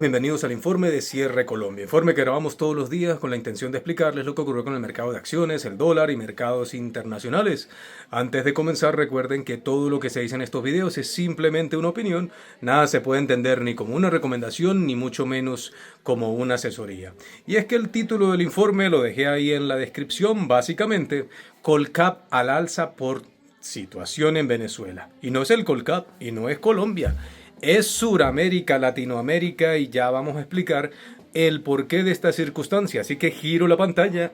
Bienvenidos al informe de Cierre Colombia, informe que grabamos todos los días con la intención de explicarles lo que ocurrió con el mercado de acciones, el dólar y mercados internacionales. Antes de comenzar, recuerden que todo lo que se dice en estos videos es simplemente una opinión, nada se puede entender ni como una recomendación ni mucho menos como una asesoría. Y es que el título del informe lo dejé ahí en la descripción, básicamente, Colcap al alza por situación en Venezuela. Y no es el Colcap y no es Colombia. Es Suramérica, Latinoamérica y ya vamos a explicar el porqué de esta circunstancia. Así que giro la pantalla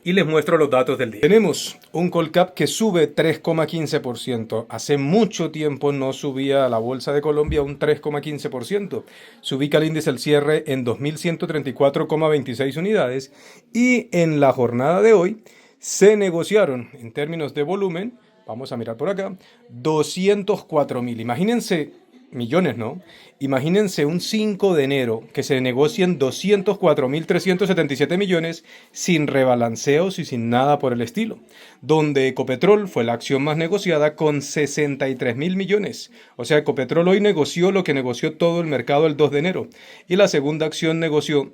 y les muestro los datos del día. Tenemos un Colcap que sube 3,15%. Hace mucho tiempo no subía a la Bolsa de Colombia un 3,15%. Se ubica el índice al cierre en 2.134,26 unidades y en la jornada de hoy se negociaron en términos de volumen, vamos a mirar por acá, 204.000. Imagínense millones, ¿no? Imagínense un 5 de enero que se negocien 204.377 millones sin rebalanceos y sin nada por el estilo, donde Ecopetrol fue la acción más negociada con 63.000 millones. O sea, Ecopetrol hoy negoció lo que negoció todo el mercado el 2 de enero y la segunda acción negoció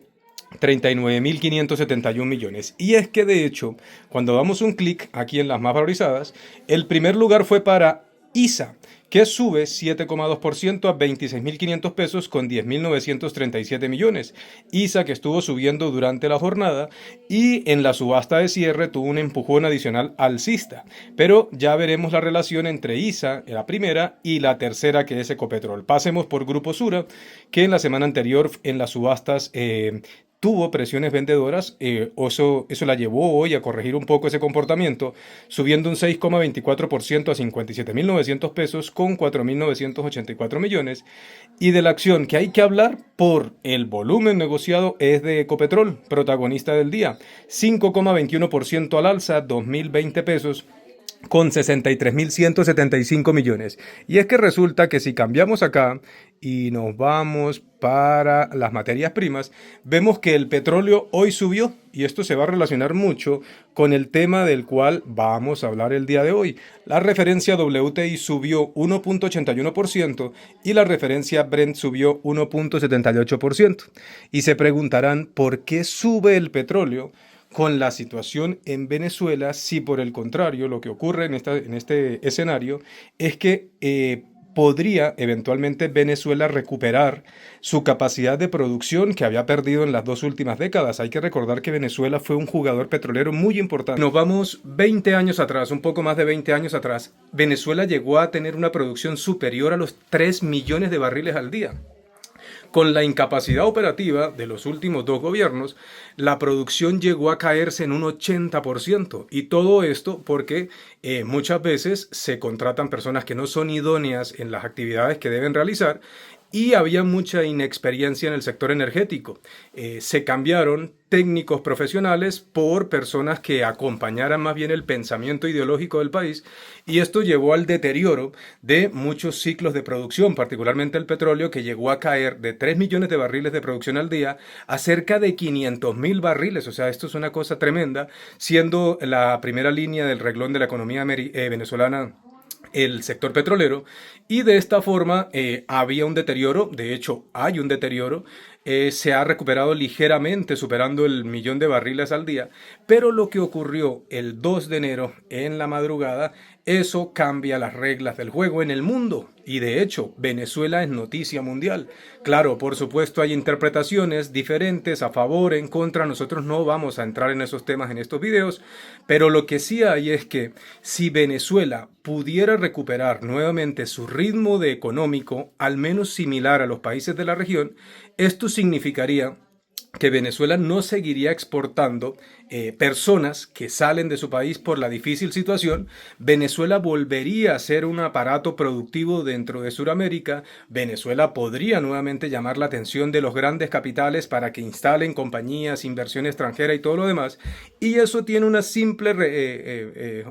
39.571 millones. Y es que de hecho, cuando damos un clic aquí en las más valorizadas, el primer lugar fue para ISA, que sube 7,2% a 26.500 pesos con 10.937 millones. ISA que estuvo subiendo durante la jornada y en la subasta de cierre tuvo un empujón adicional alcista. Pero ya veremos la relación entre ISA, la primera, y la tercera, que es Ecopetrol. Pasemos por Grupo Sura, que en la semana anterior en las subastas tuvo presiones vendedoras, eso la llevó hoy a corregir un poco ese comportamiento, subiendo un 6,24% a 57.900 pesos con 4.984 millones. Y de la acción que hay que hablar por el volumen negociado es de Ecopetrol, protagonista del día, 5,21% al alza, 2.020 pesos con 63.175 millones. Y es que resulta que si cambiamos acá y nos vamos para las materias primas, vemos que el petróleo hoy subió y esto se va a relacionar mucho con el tema del cual vamos a hablar el día de hoy. La referencia WTI subió 1,81% y la referencia Brent subió 1,78%. Y se preguntarán por qué sube el petróleo con la situación en Venezuela, si por el contrario lo que ocurre en este escenario es que podría eventualmente Venezuela recuperar su capacidad de producción que había perdido en las dos últimas décadas. Hay que recordar que Venezuela fue un jugador petrolero muy importante. Nos vamos 20 años atrás, un poco más de 20 años atrás. Venezuela llegó a tener una producción superior a los 3 millones de barriles al día. Con la incapacidad operativa de los últimos dos gobiernos, la producción llegó a caerse en un 80%. Y todo esto porque muchas veces se contratan personas que no son idóneas en las actividades que deben realizar y había mucha inexperiencia en el sector energético. Se cambiaron técnicos profesionales por personas que acompañaran más bien el pensamiento ideológico del país y esto llevó al deterioro de muchos ciclos de producción, particularmente el petróleo, que llegó a caer de 3 millones de barriles de producción al día a cerca de 500.000 barriles. O sea, esto es una cosa tremenda, siendo la primera línea del renglón de la economía venezolana el sector petrolero, y de esta forma había un deterioro, de hecho hay un deterioro, se ha recuperado ligeramente superando el 1.000.000 de barriles al día, pero lo que ocurrió el 2 de enero en la madrugada, eso cambia las reglas del juego en el mundo. Y de hecho, Venezuela es noticia mundial. Claro, por supuesto hay interpretaciones diferentes a favor, en contra. Nosotros no vamos a entrar en esos temas en estos videos. Pero lo que sí hay es que si Venezuela pudiera recuperar nuevamente su ritmo de económico, al menos similar a los países de la región, esto significaría que Venezuela no seguiría exportando personas que salen de su país por la difícil situación. Venezuela volvería a ser un aparato productivo dentro de Sudamérica. Venezuela podría nuevamente llamar la atención de los grandes capitales para que instalen compañías, inversión extranjera y todo lo demás. Y eso tiene una simple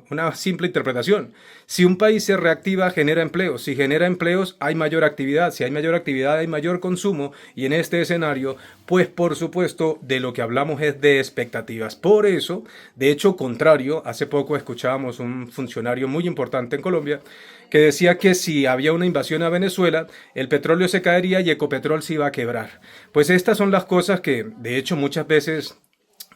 interpretación. Si un país se reactiva, genera empleos. Si genera empleos, hay mayor actividad. Si hay mayor actividad, hay mayor consumo. Y en este escenario, pues por supuesto, de lo que hablamos es de expectativas. Por eso, de hecho, contrario, hace poco escuchábamos un funcionario muy importante en Colombia que decía que si había una invasión a Venezuela, el petróleo se caería y Ecopetrol se iba a quebrar. Pues estas son las cosas que, de hecho, muchas veces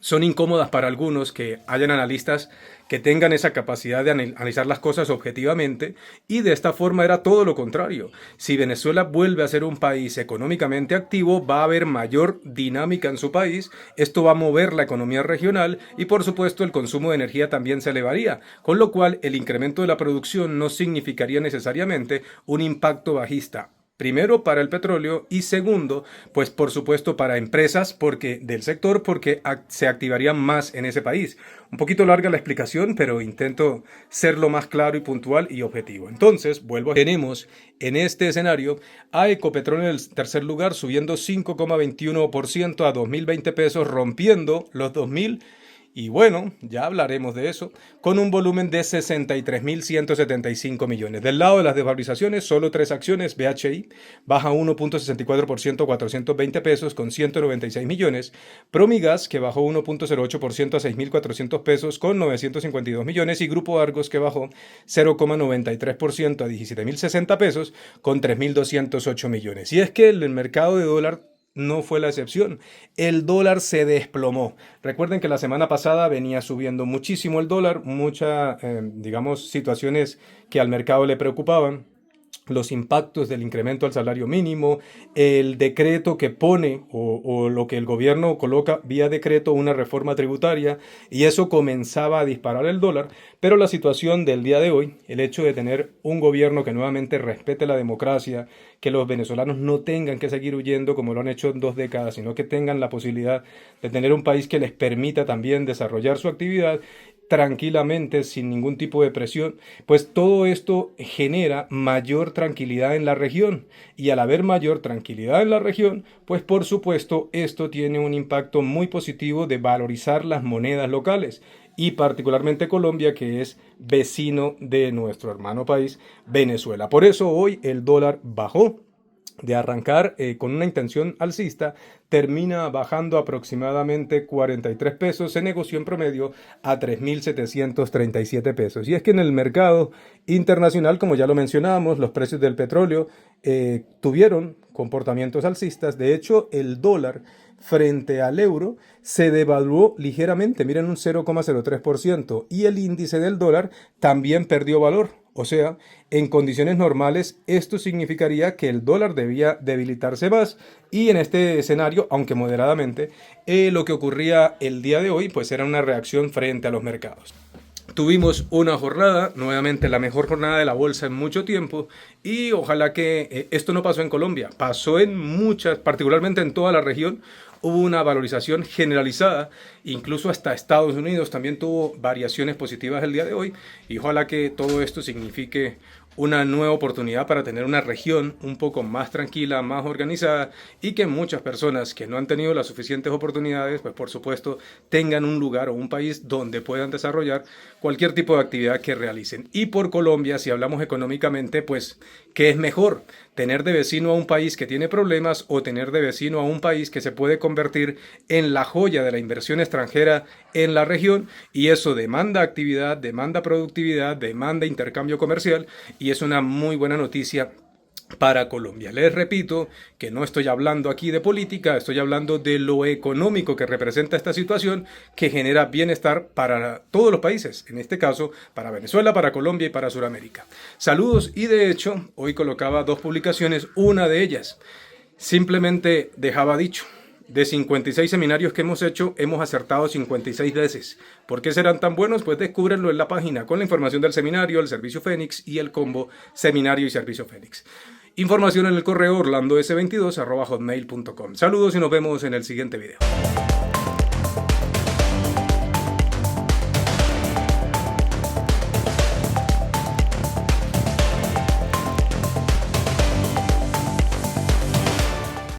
son incómodas para algunos, que hayan analistas que tengan esa capacidad de analizar las cosas objetivamente, y de esta forma era todo lo contrario. Si Venezuela vuelve a ser un país económicamente activo, va a haber mayor dinámica en su país, esto va a mover la economía regional y por supuesto el consumo de energía también se elevaría, con lo cual el incremento de la producción no significaría necesariamente un impacto bajista. Primero para el petróleo y segundo, pues por supuesto para empresas del sector, porque se activarían más en ese país. Un poquito larga la explicación, pero intento ser lo más claro y puntual y objetivo. Entonces, tenemos en este escenario a Ecopetrol en el tercer lugar, subiendo 5,21% a 2.020 pesos, rompiendo los 2.000. Y bueno, ya hablaremos de eso, con un volumen de 63.175 millones. Del lado de las desvalorizaciones, solo 3 acciones. BHI baja 1,64% a 420 pesos con 196 millones. Promigas, que bajó 1,08% a 6.400 pesos con 952 millones. Y Grupo Argos, que bajó 0,93% a 17.060 pesos con 3.208 millones. Y es que el mercado de dólar no fue la excepción. El dólar se desplomó. Recuerden que la semana pasada venía subiendo muchísimo el dólar, muchas, situaciones que al mercado le preocupaban. Los impactos del incremento al salario mínimo, el decreto que pone o lo que el gobierno coloca vía decreto, una reforma tributaria, y eso comenzaba a disparar el dólar. Pero la situación del día de hoy, el hecho de tener un gobierno que nuevamente respete la democracia, que los venezolanos no tengan que seguir huyendo como lo han hecho en 2 décadas, sino que tengan la posibilidad de tener un país que les permita también desarrollar su actividad tranquilamente, sin ningún tipo de presión, pues todo esto genera mayor tranquilidad en la región, y al haber mayor tranquilidad en la región, pues por supuesto esto tiene un impacto muy positivo de valorizar las monedas locales, y particularmente Colombia, que es vecino de nuestro hermano país Venezuela. Por eso hoy el dólar bajó. De arrancar con una intención alcista, termina bajando aproximadamente 43 pesos, se negoció en promedio a 3.737 pesos. Y es que en el mercado internacional, como ya lo mencionábamos, los precios del petróleo tuvieron comportamientos alcistas. De hecho, el dólar frente al euro se devaluó ligeramente, miren, un 0,03%, y el índice del dólar también perdió valor. O sea, en condiciones normales esto significaría que el dólar debía debilitarse más, y en este escenario, aunque moderadamente, lo que ocurría el día de hoy pues era una reacción frente a los mercados. Tuvimos una jornada, nuevamente la mejor jornada de la bolsa en mucho tiempo, y ojalá que esto no pasó en Colombia, pasó en muchas, particularmente en toda la región. Hubo una valorización generalizada, incluso hasta Estados Unidos también tuvo variaciones positivas el día de hoy, y ojalá que todo esto signifique una nueva oportunidad para tener una región un poco más tranquila, más organizada, y que muchas personas que no han tenido las suficientes oportunidades, pues por supuesto tengan un lugar o un país donde puedan desarrollar cualquier tipo de actividad que realicen. Y por Colombia, si hablamos económicamente, pues ¿qué es mejor? ¿Tener de vecino a un país que tiene problemas o tener de vecino a un país que se puede convertir en la joya de la inversión extranjera en la región? Y eso demanda actividad, demanda productividad, demanda intercambio comercial, y es una muy buena noticia para Colombia. Les repito que no estoy hablando aquí de política, estoy hablando de lo económico que representa esta situación, que genera bienestar para todos los países, en este caso para Venezuela, para Colombia y para Sudamérica. Saludos, y de hecho hoy colocaba 2 publicaciones, una de ellas simplemente dejaba dicho: de 56 seminarios que hemos hecho, hemos acertado 56 veces. ¿Por qué serán tan buenos? Pues descúbrenlo en la página con la información del seminario, el servicio Fénix y el combo seminario y servicio Fénix. Información en el correo orlandos22@hotmail.com. Saludos y nos vemos en el siguiente video.